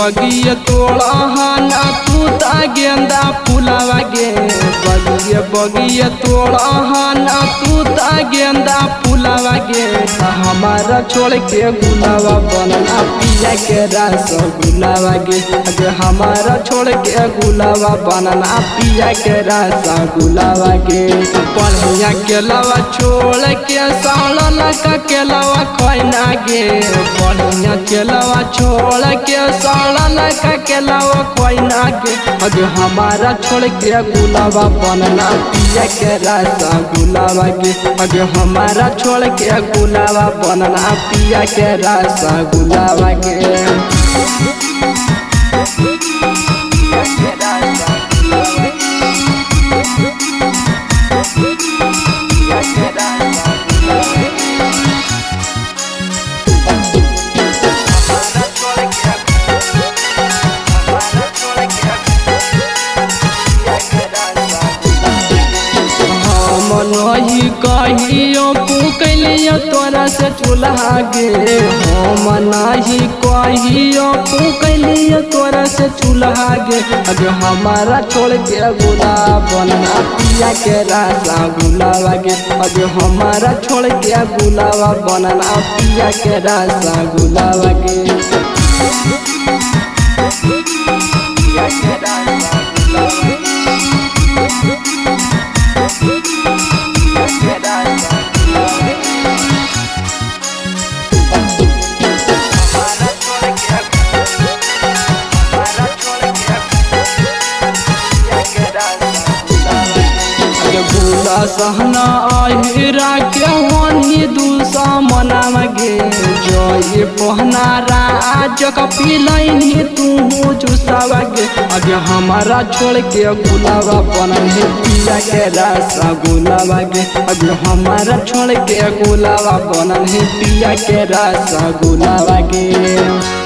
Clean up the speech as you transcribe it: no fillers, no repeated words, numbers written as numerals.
बगिए तोड़ा हाना तू ता गेंदा फुलावा गे बगिए तोड़ा हाना तू ता गेंदा फुलावा गे हमारा छोड़ के गुलावा बनना पिया के रस गुलावा गे अगे हमारा छोड़ के गुलावा बनना पिया के रस गुलावा गे पढ़िया के लवा छोड़ के सालन का के लवा खोना गे पढ़िया के लवा छोड़ के सालन का के लवा खोना गे अगे हमारा छोड़ के गुलावा बनना पिया के रस गुलावा गे अगे हमारा छोड़ के गुलावा बनना पिया के रस गुलावा गे नहीं कहियो पुकलियो तोरा से चूल्हा गे हम नहीं कहियो पुकलियो तोरा से चूल्हा गे अगे हमारा छोड़ के गुलाब बनना पिया के रस गुलावा गे अगे हमारा छोड़ के गुलावा बनना पिया के रस गुलावा गे सहना आहिरा के होनी दूसा मनावा गे जोई पहना राज कपिलैनी तू चुसावा गे अगे हमारा छोड़ के गुलावा बनन है पिया के रस गुलावा गे अगे हमारा छोड़ के गुलावा बनन है पिया के रस गुलावा गे।